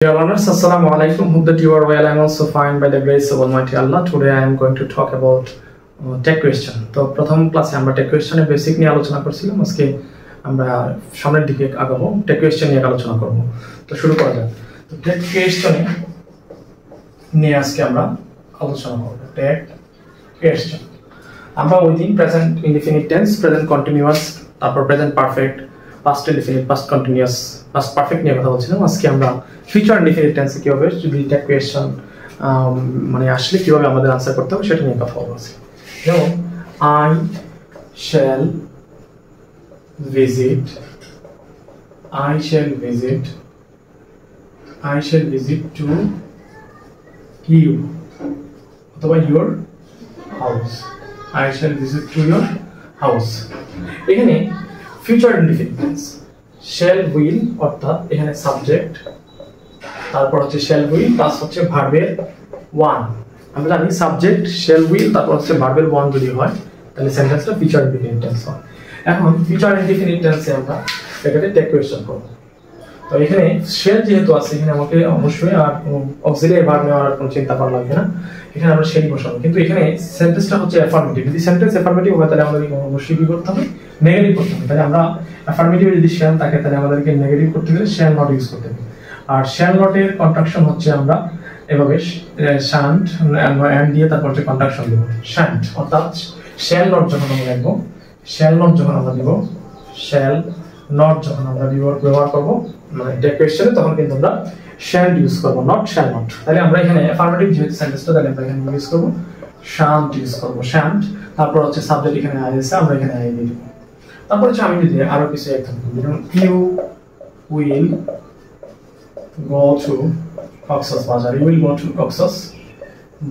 Dear learners, Assalamu alaikum. Hope that you are well. I am also fine by the grace of Almighty Allah. Today I am going to talk about tech question. তো প্রথম ক্লাসে আমরা take কোয়েশ্চনের basic নিয়ে আলোচনা করছিলাম। আজকে আমরা সামনের দিকে আগাবো, টেক কোয়েশ্চন নিয়ে আলোচনা করব। তো শুরু করা যাক। তো টেক কোয়েশ্চন নিয়ে আজকে আমরা আলোচনা করব। টেক কোয়েশ্চন আমরা within present indefinite tense, present continuous, তারপর present perfect, past indefinite, past continuous, past perfect নিয়ে কথা বলছিলাম। আজকে আমরা ফিউচার ইনডিফিনিট টেন্সে কিভাবে যদি টেক কোয়েশ্চন মানে আসলে কিভাবে আমাদের আনসার করতে হবে সেটা নিয়ে কথা বলবো। যেমন I shall visit, I shall visit, I shall visit to you অথবা your house, I shall visit to your house। এখানে future indefinite tense shall will অর্থাৎ এখানে সাবজেক্ট, তারপর হচ্ছে shall will প্লাস হচ্ছে ভার্বের ওয়ান। আমরা জানি সাবজেক্ট shall will তারপর হচ্ছে ভার্বের ওয়ান যদি হয় তাহলে সেন্টেন্সটা ফিউচার ইনডিফিনিট টেন্স হয়। এখন ফিউচার ইনডিফিনিট টেন্সে আমরা এটাকে টেক কোয়েশ্চন করব। তো এখানে shall যেহেতু আছে এখানে আমাকে অবশ্যই আর অক্সিলিয়ারি ভার্ব নেওয়ার কোনো চিন্তা করা লাগবে না, এখানে আমরা shall বসাবো। কিন্তু এখানে সেন্টেন্সটা হচ্ছে অ্যাফার্মেটিভ। যদি সেন্টেন্স অ্যাফার্মেটিভ হয় তাহলে আমাদের অবশ্যই কি করতে হবে, নেগেটিভ করতে হবে। তাহলে আমরা অ্যাফার্মেটিভ যদি shall থাকে তাহলে আমাদেরকে নেগেটিভ করতে গেলে shall not ইউজ করতে হবে। আর shall not এর কন্ট্রাকশন হচ্ছে আমরা এভাবে shan't and দিয়ে তারপর হচ্ছে কন্ট্রাকশন দেব shan't, অর্থাৎ shall not যখন আমরা লিখব, shall not যখন আমরা দিব, shall not যখন আমরা ব্যবহার করব মানে টেক কোয়েশ্চনে তখন কিন্তু আমরা shan't ইউজ করব, not shall not। তাহলে আমরা এখানে অ্যাফার্মেটিভ যেহেতু সেন্টেন্সটা তাহলে আমরা এখানে ইউজ করব shan't ইউজ করব, shan't। তারপর হচ্ছে সাবজেক্ট এখানে I আছে, আমরা এখানে I দিয়ে দেব। তারপর হচ্ছে আমি যদি আরো কিছু এক্সাম্পল দিই, যেমন you will go to Cox's Bazar, you will go to Cox's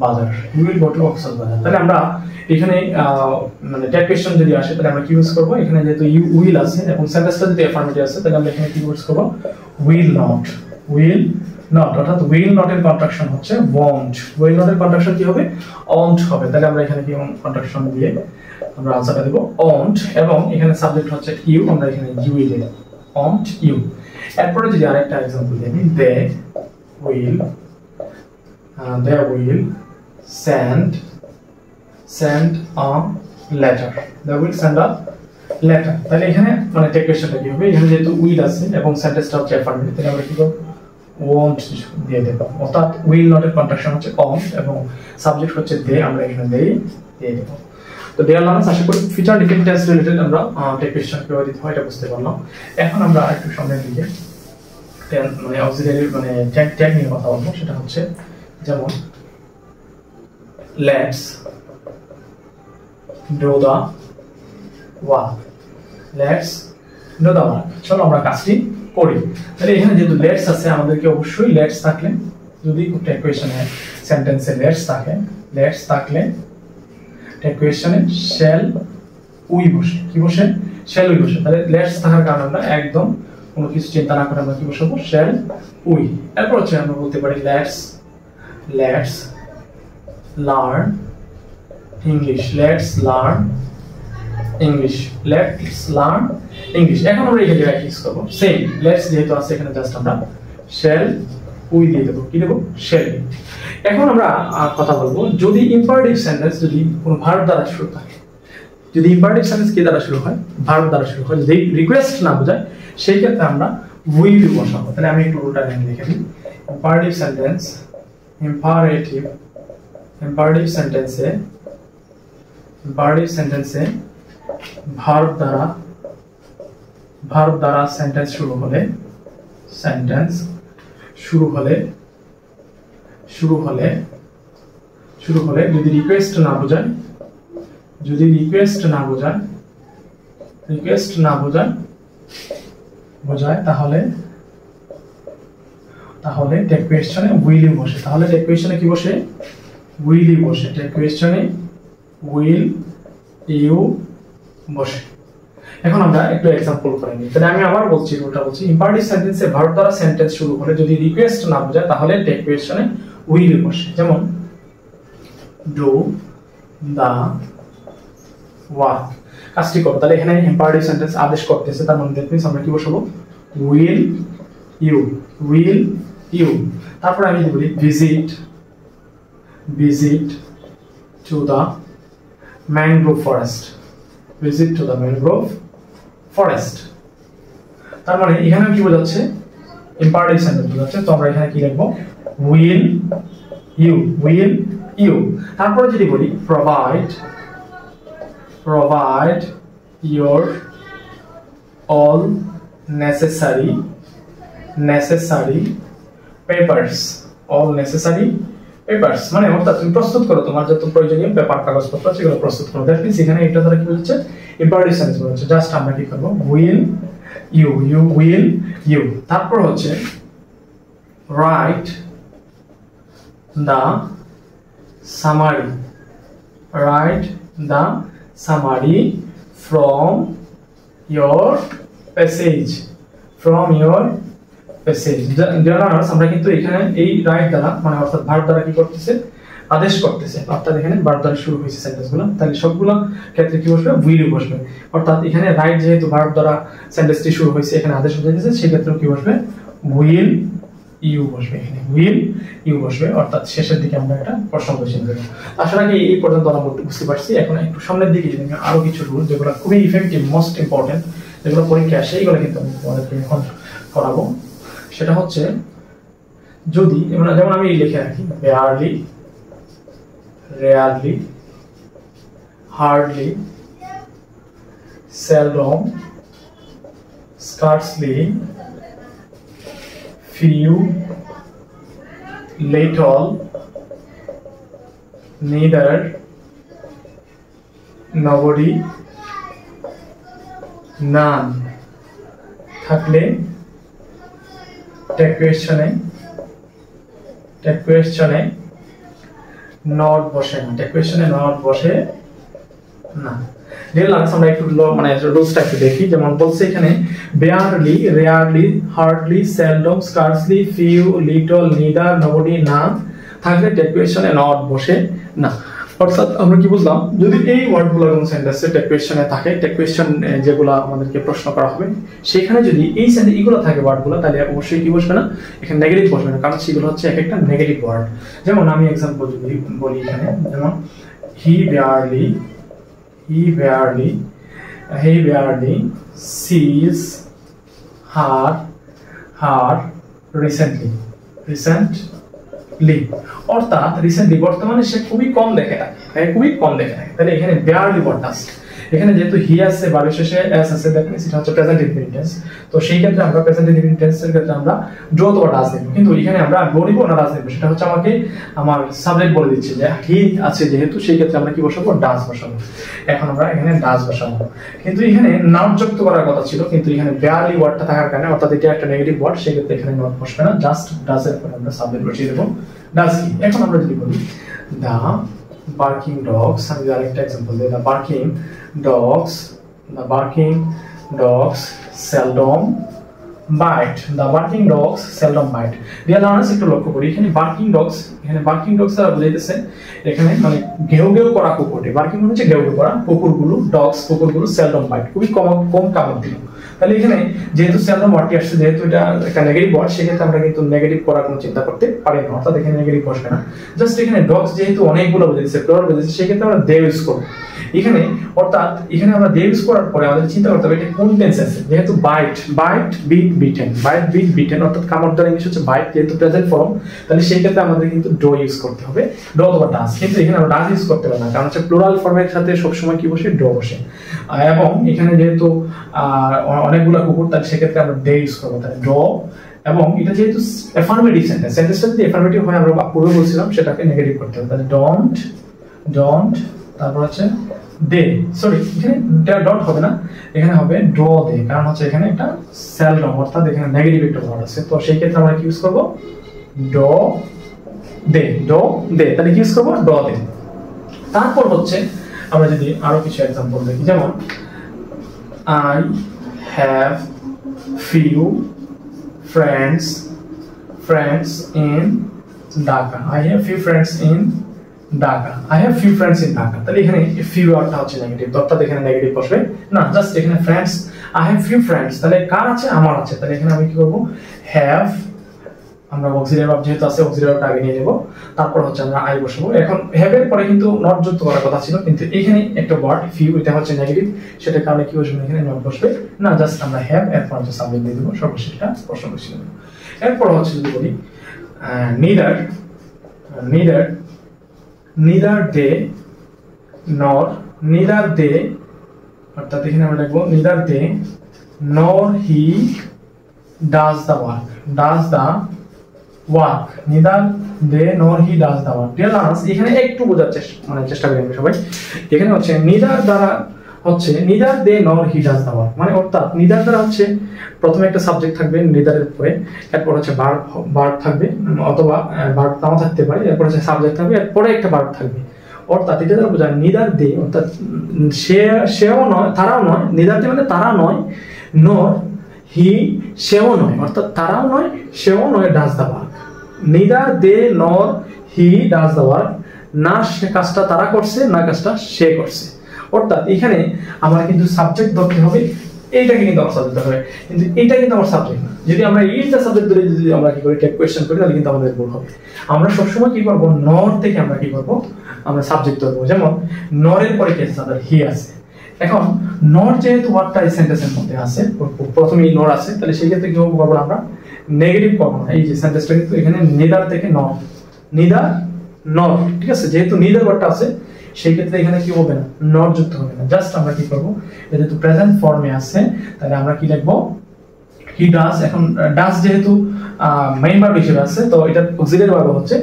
Bazar, you will go to Cox's Bazar। তাহলে আমরা এখানে মানে টেক কোয়েশ্চন যদি আসে তাহলে আমরা কি ইউজ করব, এখানে যেহেতু you will আছে এবং সেন্টেন্সটা যদি অ্যাফার্মেটিভ আছে তাহলে আমরা এখানে কি ইউজ করব, will not, will not। অর্থাৎ will not এর কন্ট্রাকশন হচ্ছে won't, will not এর কন্ট্রাকশন কি হবে, won't হবে। তাহলে আমরা এখানে কি কন্ট্রাকশন দিয়ে আমরা আনসারটা দেব won't, এবং এখানে সাবজেক্ট হচ্ছে you, আমরা এখানে you দেব won't you। এরপরে যদি আরেকটা एग्जांपल দেখি, they will send a letter, they will send a letter। তাহলে এখানে মানে টেক কোয়েশ্চনটা কি হবে, এখানে যেহেতু will আছে এবং সেন্টেন্সটা হচ্ছে অ্যাফার্মেটিভ তাহলে আমরা কি করব, won't দিয়ে দেব। অর্থাৎ will not এর কন্ট্রাকশন হচ্ছে won't এবং সাবজেক্ট হচ্ছে they, আমরা এখানে they দিয়ে দেব। তো ডিয়ার লার্নার্স, আশা করি ফিউচার ইনডিফিনিট টেন্স রিলেটেড আমরা টেক কোয়েশ্চন কিভাবে দিতে হয় এটা বুঝতে পারলাম। এখন আমরা আরেকটু সামনের দিকে মানে অক্সিলিয়ারি মানে ট্যাগ নিয়ে কথা বলবো। সেটা হচ্ছে যেমন let's do the work, let's do the work, চলো আমরা কাজটি করি। তাহলে এখানে যেহেতু লেটস আছে আমাদেরকে অবশ্যই লেটস থাকলে, যদি টেক কোয়েশ্চনে সেন্টেন্সে লেটস থাকলে টেক কোয়েশ্চনে শ্যাল উই বসে, কি বসে, শ্যাল উই বসে। তাহলে লেটস থাকার কারণে আমরা একদম কোনো কিছু চিন্তা না করে আমরা কি বসাবো, শ্যাল উই। এরপর হচ্ছে আমরা বলতে পারি let's learn English, let's learn English. এখন আমরা এই জায়গায় ইউজ করব সেম, লেটস যেহেতু আছে এখানে জাস্ট আমরা শ্যাল উই দিয়ে দেবো, কি দেবো, শ্যাল। এখন আমরা কথা বলবো যদি ইম্পারেটিভ সেন্টেন্স যদি কোনো ভার্ব দ্বারা শুরু থাকে, যদি ইম্পারেটিভ সেন্টেন্স কি দ্বারা শুরু হয়, ভার্ব দ্বারা শুরু হয়, যদি রিকোয়েস্ট না বোঝায় সেই ক্ষেত্রে আমরা উইল বসাবো। তাহলে আমি একটু রুলটা লিখে দিই, ইম্পারেটিভ সেন্টেন্সে ভার্ব দ্বারা সেন্টেন্স শুরু হলে যদি রিকোয়েস্ট না বোঝায় তাহলে টেক কোয়েশ্চনে উইল বসে। তাহলে টেক কোয়েশ্চনে কি বসে, উইল বসে, টেক কোয়েশ্চনে উইল ইউ বসে। এখন আমরা একটু एग्जांपल করে নিই। তাহলে আমি আবার বলছি, রুলটা বলছি, ইম্পারেটিভ সেন্টেন্সে ভার্ব দ্বারা সেন্টেন্স শুরু হলে যদি রিকোয়েস্ট না বোঝায় তাহলে টেক কোয়েশ্চনে উইল বসে। যেমন ডু দা ওয়ার্ক, কাজটি করো। তাহলে এখানে ইম্পারেটিভ সেন্টেন্স আদেশ করতেছে, তার মানে দ্যাট মিন্স আমরা কি বসাবো, উইল ইউ ইউ। তারপরে আমি যদি বলি visit to the mangrove forest, visit to the mangrove forest। তার মানে এখানে কি বোঝাচ্ছে, ইম্পারেটিভ সেন্টেন্স বোঝাচ্ছে। তো আমরা এখানে কি লিখবো, will you। তারপরে যদি বলি provide your all necessary papers, all necessary papers মানে অর্থাৎ তুমি প্রস্তুত করো তোমার যত প্রয়োজনীয় পেপার কাগজপত্র সেগুলো প্রস্তুত করো। দ্যাট মিন্স এখানে এটা দ্বারা কি বোঝাচ্ছে, ইম্পারেটিভ সেন্টেন্স বোঝাচ্ছে। জাস্ট আমরা কি করব, will you। তারপর হচ্ছে write the summary from your passage, আমরা কিন্তু এখানে এই রাইট দ্বারা মানে অর্থাৎ ভার্ব দ্বারা কি করতেছে, আদেশ করতেছে। অর্থাৎ এখানে ভার্ব দ্বারা শুরু হয়েছে সেন্টেন্সগুলো, তাহলে সবগুলো ক্ষেত্রে কি বসবে, উইল বসবে। অর্থাৎ এখানে রাইট যেহেতু ভার্ব দ্বারা সেন্টেন্সটি শুরু হয়েছে, এখানে আদেশ বোঝাইতেছে, সেই ক্ষেত্রে কি বসবে, উইল ইউ বসবে। এখানে উইল ইউ বসবে, অর্থাৎ শেষের দিকে আমরা একটা প্রশ্ন চিহ্ন দেব। আসলে কি এই পর্যন্ত আমরা বুঝতে পারছি। এখন একটু সামনের দিকে যদি আরো কিছু রুল যেগুলো খুবই ইফেক্টিভ, মোস্ট ইম্পর্টেন্ট, যেগুলো পরীক্ষায় আসে, এইগুলো কিন্তু আমি তোমাদেরকে এখন করাবো। সেটা হচ্ছে যদি যেমন আমি লিখে রাখি rarely, hardly, seldom, scarcely, few, little, neither, nobody, none থাকলে টেক কোয়েশ্চনে নট বসে না। আমরা একটু মানে রুলসটা একটু দেখি। যেমন বলছে এখানে barely, rarely, hardly, seldom, scarcely, few, little, neither, nobody, none থাকলে টেক কোয়েশ্চনে নট বসে না। অর্থাৎ আমরা কি বুঝলাম, যদি এই ওয়ার্ডগুলো কোন সেন্টেন্সে টেক কোয়েশ্চনে থাকে, টেক কোয়েশ্চন যেগুলো আমাদেরকে প্রশ্ন করা হবে সেখানে যদি এই সেন্টেন্স এগুলো থাকে ওয়ার্ডগুলো, তাহলে অবশ্যই কি বসবে না, এখানে নেগেটিভ বসবে না, কারণ সেগুলো হচ্ছে এক একটা নেগেটিভ ওয়ার্ড। যেমন আমি एग्जांपल যদি বলি এখানে, যেমন he barely sees her recently, অর্থাৎ রিসেন্টলি বর্তমানে সে খুবই কম দেখে থাকে, তাহলে এখানে barely what does, এখানে যেহেতু হি আছে ভার্বের শেষে এস আছে, দ্যাট মিন্স এটা হচ্ছে প্রেজেন্ট ইনডিফিনিট টেন্স। তো সেই ক্ষেত্রে আমরা প্রেজেন্ট ইনডিফিনিট টেন্সের ক্ষেত্রে আমরা ডু অথবা ডাজ নেব, কিন্তু এখানে আমরা ডু নিব না ডাজ নেব, সেটা হচ্ছে আমাকে আমার সাবজেক্ট বলে দিচ্ছে যে হি আছে যেহেতু, সেই ক্ষেত্রে আমরা কি বসাবো, ডাজ বসাবো। এখন আমরা এখানে ডাজ বসাবো, কিন্তু এখানে নাউন যুক্ত করার কথা ছিল, কিন্তু এখানে barely ওয়ার্ডটা থাকার কারণে, অর্থাৎ এটা একটা নেগেটিভ ওয়ার্ড, সেই ক্ষেত্রে এখানে নট বসবে না, জাস্ট ডাজ এর পরে আমরা সাবজেক্ট বসিয়ে দেব, ডাজ কি। এখন আমরা যদি বলি দা বার্কিং ডগস, আমি আরেকটা एग्जांपल দিই, the barking dogs seldom bite, the barking dogs seldom bite। Dear learners একটু লক্ষ্য করি, এখানে বার্কিং ডগস দ্বারা বোঝাইতেছে এখানে মানে ঘেউ করা কুকুরটি, বার্কিং মানে হচ্ছে ঘেউ করা কুকুরগুলো, কুকুরগুলো seldom bite খুবই কম কামড় দিল। তাহলে এখানে যেহেতু seldom ওয়ার্ডটি আসছে, যেহেতু এটা একটা নেগেটিভ ওয়ার্ড, সেক্ষেত্রে আমরা কিন্তু নেগেটিভ করার কোনো চিন্তা করতে পারি না, অর্থাৎ এখানে নেগেটিভ বসবে না। জাস্ট এখানে ডগস যেহেতু অনেকগুলো বোঝাইছে, প্লুরাল বোঝাইছে, সেক্ষেত্রে আমরা দে ইউজ করব এখানে। অর্থাৎ এখানে আমরা দে ইউজ করার পরে আমাদের চিন্তা করতে হবে এটা কোন টেন্স আছে, যেহেতু বাইট বিট বিটেন, অর্থাৎ কামড় দেওয়ার ইংলিশ হচ্ছে বাইট, যেহেতু প্রেজেন্ট ফর্ম, তাহলে সেই ক্ষেত্রে আমাদের কিন্তু ডো ইউজ করতে হবে, ডো অথবা ডাজ। কিন্তু এখানে আমরা ডাজ ইউজ করতে পারি না, কারণ হচ্ছে প্লুরাল ফর্মের সাথে সবসময় কি বসে, ডো বসে। এবং এখানে যেহেতু অনেকগুলো কুকুর, তাহলে সেক্ষেত্রে আমরা দে ইউজ করবো, তাহলে ডো। এবং এটা যেহেতু অ্যাফার্মেটিভ সেন্টেন্সটা যদি অ্যাফার্মেটিভ হয়, আমরা পূর্বে বলছিলাম সেটাকে নেগেটিভ করতে হবে, তাহলে ডোন্ট, তারপর হচ্ছে দে, সরি এখানে ডট হবে না, এখানে হবে ড্র দে, কারণ হচ্ছে এখানে একটা সেলডম, অর্থাৎ এখানে নেগেটিভ একটা ওয়ার্ড আছে। তো সেই ক্ষেত্রে আমরা কি ইউজ করব, ডো দে, তাহলে কি ইউজ করব, ডো দে। তারপর হচ্ছে আমরা যদি আরো কিছু एग्जांपल দেখি, যেমন I have few friends in Dhaka, তাহলে এখানে few ওয়ার্ডটা হচ্ছে নেগেটিভ, অর্থাৎ এখানে নেগেটিভ বসবে না, জাস্ট এখানে friends, I have few friends, তাহলে কার আছে, আমার আছে, তাহলে এখানে আমি কি করব, have আমরা অক্সিলারি ভার্ব যেহেতু আছে অক্সিলারি ভার্বটা আগে নিয়ে নেব, তারপর হচ্ছে আমরা আই বসাবো। এখন হ্যাভ এর পরে কিন্তু নট যুক্ত করার কথা ছিল, কিন্তু এখানে একটা ওয়ার্ড ফিউ, এটা হচ্ছে নেগেটিভ, সেটার কারণে কি বসবে এখানে, নট বসবে না, জাস্ট আমরা হ্যাভ এরপর হচ্ছে সাবজেক্ট দিয়ে দেবো, সর্বশেষ একটা প্রশ্ন বসিয়ে দেবো। এরপর হচ্ছে যদি বলি নিদার দে নর, নিদার দে, অর্থাৎ এখানে আমরা লিখবো neither they nor he does the work, does the work, neither they nor he does the work. Dear learners, এখানে একটু বোঝার চেষ্টা করি আমরা সবাই। এখানে হচ্ছে নিদার দ্বারা হচ্ছে neither they nor he does the work, মানে অর্থাৎ নিদার দ্বারা হচ্ছে প্রথমে একটা সাবজেক্ট থাকবে নিদারের পরে, এরপর হচ্ছে ভার্ব থাকবে, অথবা ভার্ব নাও থাকতে পারে, এরপর হচ্ছে সাবজেক্ট থাকবে, এরপরে একটা ভার্ব থাকবে। অর্থাৎ এটা দ্বারা বোঝায় নিদার দে, অর্থাৎ সেও নয় তারাও নয়, নিদার দে মানে তারা নয়, নর হি সেও নয়, অর্থাৎ তারাও নয় সেও নয়, does the work. Neither they nor he does the work, না সে কাজটা তারা করছে না কাজটা সে করছে। অর্থাৎ এখানে আমার কিন্তু সাবজেক্ট ধরতে হবে, এইটাকে কিন্তু আমার সাবজেক্ট ধরতে হবে, কিন্তু এইটা কিন্তু আমার সাবজেক্ট না। যদি আমরা এইটা সাবজেক্ট ধরে যদি আমরা কি করি টেক কোয়েশ্চেন করি, তাহলে কিন্তু আমাদের ভুল হবে। আমরা সবসময় কি করবো, নর থেকে আমরা কি করবো, আমরা সাবজেক্ট ধরবো। যেমন নরের পরে কি আছে, হি আছে। এখন নর যেহেতু ওয়ার্ডটা এই সেন্টেন্সের মধ্যে আছে, প্রথমেই নর আছে, তাহলে সেই ক্ষেত্রে কি করবো আমরা, নেগেটিভ করবো না। এই যে সেন্টেন্সটা কিন্তু এখানে নিদার থেকে নর, নিদার নর, ঠিক আছে, যেহেতু নিদার ওয়ার্ডটা আছে সেই ক্ষেত্রে এখানে কি হবে না, নট যুক্ত হবে না। জাস্ট আমরা কি করবো, যেহেতু প্রেজেন্ট ফর্মে আছে তাহলে আমরা কি লিখবো, হি ডাজ। এখন ডাজ যেহেতু মেইন ভার্ব হিসেবে আছে, তো এটা অক্সিলারি ভার্ব হচ্ছে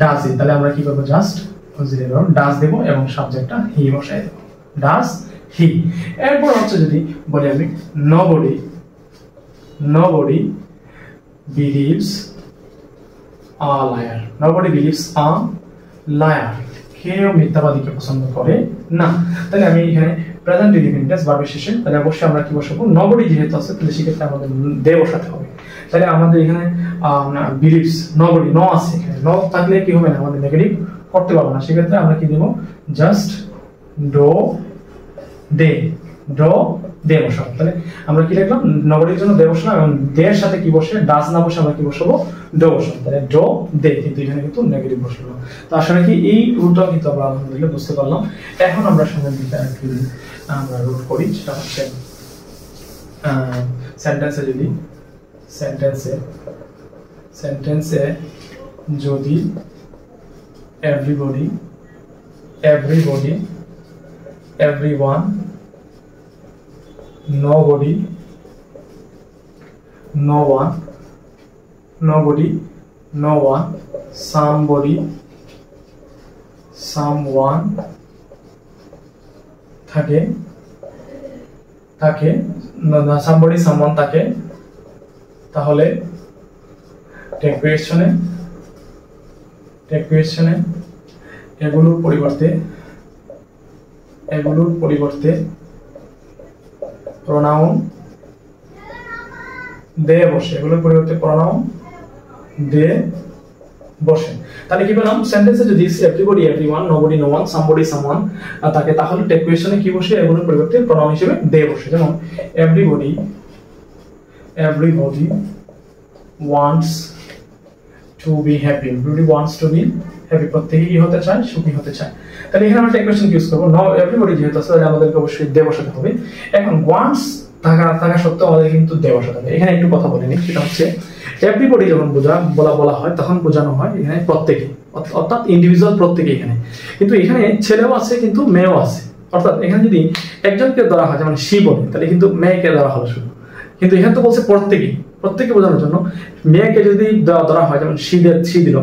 ডাজ ইট, তাহলে আমরা কি করবো, জাস্ট অক্সিলারি ভার্ব ডাজ দেব এবং সাবজেক্টটা হি বসাই দেব, ডাজ হি। এরপর হচ্ছে যদি বলি আমি nobody believes a liar, nobody believes a liar, কেউ মিথ্যাবাদীকে পছন্দ করে না। তাহলে আমি এখানে প্রেজেন্ট ইনডিফিনিট ভার্বের শেষে তাহলে অবশ্যই আমরা কি বসাবো, নবডি যেহেতু আছে তাহলে সেক্ষেত্রে আমাদের দে বসাতে হবে। তাহলে আমাদের এখানে বিলিভস, নবডি ন আছে, এখানে ন থাকলে কি হবে না, আমাদের নেগেটিভ করতে পারবো না। সেক্ষেত্রে আমরা কি দেব, জাস্ট ডো দে বসাবো। তাহলে আমরা কি লিখলাম, নবডির জন্য দে বসালাম এবং দের সাথে কি বসে, ডাজ না বসে আমরা কি বসাবো, ডো বসাবো। তাহলে ডো দে, কিন্তু এখানে কিন্তু নেগেটিভ বসাবো। তো আসলে কি এই রুলটাও কিন্তু আমরা আলহামদুলিল্লাহ বুঝতে পারলাম। এখন আমরা সামনের দিকে আরেকটু আমরা রুল করি, সেটা হচ্ছে সেন্টেন্সে যদি যদি everybody, everyone, nobody, no one, somebody, someone থাকে somebody someone থাকে, তাহলে টেক কোয়েশ্চনে এগুলোর পরিবর্তে প্রোনাউন দে বসে, এগুলোর পরিবর্তে প্রোনাউন দে বসে। তাহলে কি বললাম, সেন্টেন্সে যদি everybody, everyone, nobody, no one, somebody, someone থাকে, তাহলে টেক কোয়েশ্চনে কি বসে, এগুলোর পরিবর্তে প্রোনাউন হিসেবে দে বসে। যেমন everybody wants to be happy, everybody wants to be happy, প্রত্যেকেই কি হতে চায়, সুখী হতে চায়। তাহলে এখানে আমরা টেক কোয়েশ্চন ইউজ করব, নো এভরিবডি যেহেতু আছে তাহলে আমাদেরকে অবশ্যই দে বসাতে হবে। এখন ওয়ান্টস থাকা সত্ত্বেও আমাদের কিন্তু দে বসাতে হবে। এখানে একটু কথা বলে নিই, সেটা হচ্ছে এভরিবডি যখন বলা হয় তখন বোঝানো হয় এখানে প্রত্যেকে, অর্থাৎ ইন্ডিভিজুয়াল প্রত্যেকে এখানে, কিন্তু এখানে ছেলেও আছে কিন্তু মেয়েও আছে। অর্থাৎ এখানে যদি একজনকে ধরা হয় যেমন সি বলে, তাহলে কিন্তু মেয়েকে ধরা হলো শুধু, কিন্তু এখানে তো বলছে প্রত্যেকে বোঝানোর জন্য মেয়েকে যদি ধরা হয় যেমন সি দিল,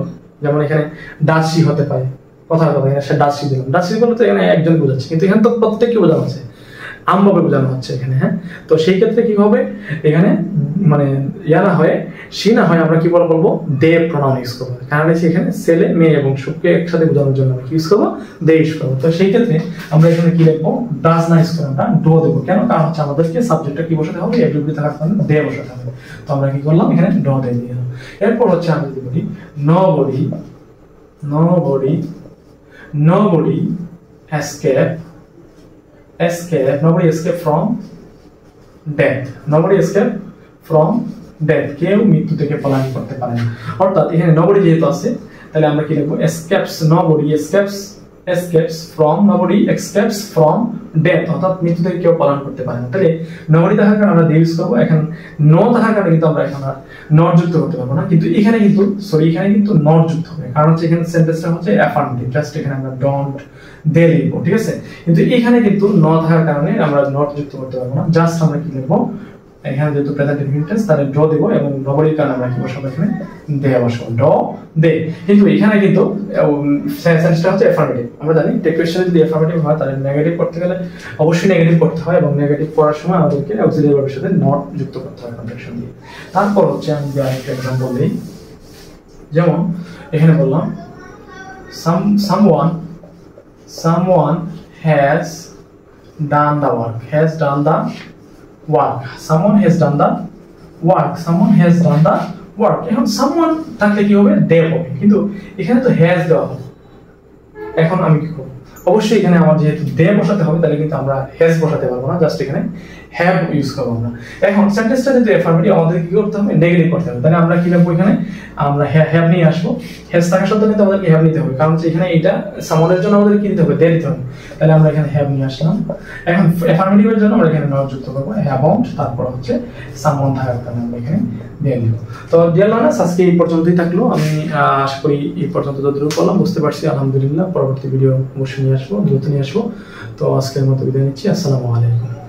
যেমন এখানে ডাচ সি হতে পারে, কথা এখানে সে ডাচ সি দিল, ডাচ সি বলে তো এখানে একজন বোঝাচ্ছে, কিন্তু এখানে তো প্রত্যেককে বোঝানো হচ্ছে, আমভাবে বোঝানো হচ্ছে এখানে। হ্যাঁ, তো সেই ক্ষেত্রে কি হবে, এখানে মানে না হয় সি না হয় আমরা কি বলবো, দে প্রোনাউন ইউজ করবো, কারণ এখানে ছেলে মেয়ে এবং সুখকে একসাথে বোঝানোর জন্য আমরা কি ইউজ করবো, দে ইউজ করবো। তো সেই ক্ষেত্রে আমরা এখানে কি লিখবো, ডাজ না ইউজ করে আমরা ডো দেবো। কেন, কারণ হচ্ছে আমাদেরকে সাবজেক্টটা কি বসাতে হবে, এভরিবডি থাকার কারণে দে বসাতে হবে। তো আমরা কি করলাম, এখানে ডো দে দিয়ে দিলাম। এরপর হচ্ছে আমরা যদি বলি nobody escape from death, nobody escape from death, কেউ মৃত্যু থেকে পলায়ন করতে পারে না। অর্থাৎ এখানে নবডি যেহেতু আছে তাহলে আমরা কি লিখবো, escapes, nobody escapes from death, অর্থাৎ মৃত্যু থেকে কেউ পলায়ন করতে পারে না। তাহলে nobody থাকার কারণে আমরা ইউজ করব, এখন নো থাকার কারণে কিন্তু আমরা এখন আর নট যুক্ত করতে পারবো না, কিন্তু এখানে কিন্তু নট যুক্ত হবে, কারণ হচ্ছে এখানে সেন্টেন্সটা হচ্ছে অ্যাফার্মেটিভ, জাস্ট এখানে আমরা ডোন্ট দে লিখবো, ঠিক আছে। কিন্তু এখানে কিন্তু ন থাকার কারণে আমরা নট যুক্ত করতে পারবো না, জাস্ট আমরা কি লিখবো, এখানে যেহেতু প্রেজেন্ট ইনফিনিটিভ তাহলে ড দেব, এবং নবডির কারণে আমরা কি বসাবো, এখানে দে বসাবো, ড দে। কিন্তু এখানে কিন্তু সেন্টেন্সটা হচ্ছে অ্যাফার্মেটিভ, আমরা জানি টেক কোয়েশ্চনে যদি অ্যাফার্মেটিভ হয় তাহলে নেগেটিভ করতে গেলে অবশ্যই নেগেটিভ করতে হয়, এবং নেগেটিভ করার সময় আমাদেরকে অক্সিলারি ভার্বের সাথে নট যুক্ত করতে হয় কন্ট্রাকশন দিয়ে। তারপর হচ্ছে আমি যে আরেকটা एग्जांपल দেই, যেমন এখানে বললাম someone has done the work, someone has done the work, এখন someone থাকলে কি হবে, they হবে, কিন্তু এখানে তো has দেওয়া হবে, এখন আমি কি করব, অবশ্যই এখানে আমার যেহেতু they বসাতে হবে তাহলে কিন্তু আমরা has বসাতে পারবো না, জাস্ট এখানে have ইউজ করব আমরা। এখন সেন্টেন্সটা যেহেতু অ্যাফার্মেটিভ আমাদের কি করতে হবে, নেগেটিভ করতে হবে, তাহলে আমরা কি লিখব, এখানে আমরা have নিয়ে আসবো, has থাকা সত্ত্বেও কিন্তু আমাদেরকে have নিতে হবে, কারণ এখানে এটা someone এর জন্য আমাদের কি দিতে হবে, they দিতে হবে, তাহলে আমরা এখানে have নিয়ে আসলাম। এখন অ্যাফার্মেটিভের জন্য আমরা এখানে নট যুক্ত করব, haven't, তারপর হচ্ছে someone থাকার কারণে আমরা এখানে দিয়ে দিব। তো ডিয়ার লার্নার্স, আজকে এই পর্যন্তই থাকলো, আমি আশা করি এই পর্যন্ত যতটুকু বললাম বুঝতে পারছি, আলহামদুলিল্লাহ। পরবর্তী ভিডিও অবশ্যই নিয়ে আসবো, দ্রুত নিয়ে আসবো। তো আজকের মতো বিদায় নিচ্ছি, আসসালামু আলাইকুম।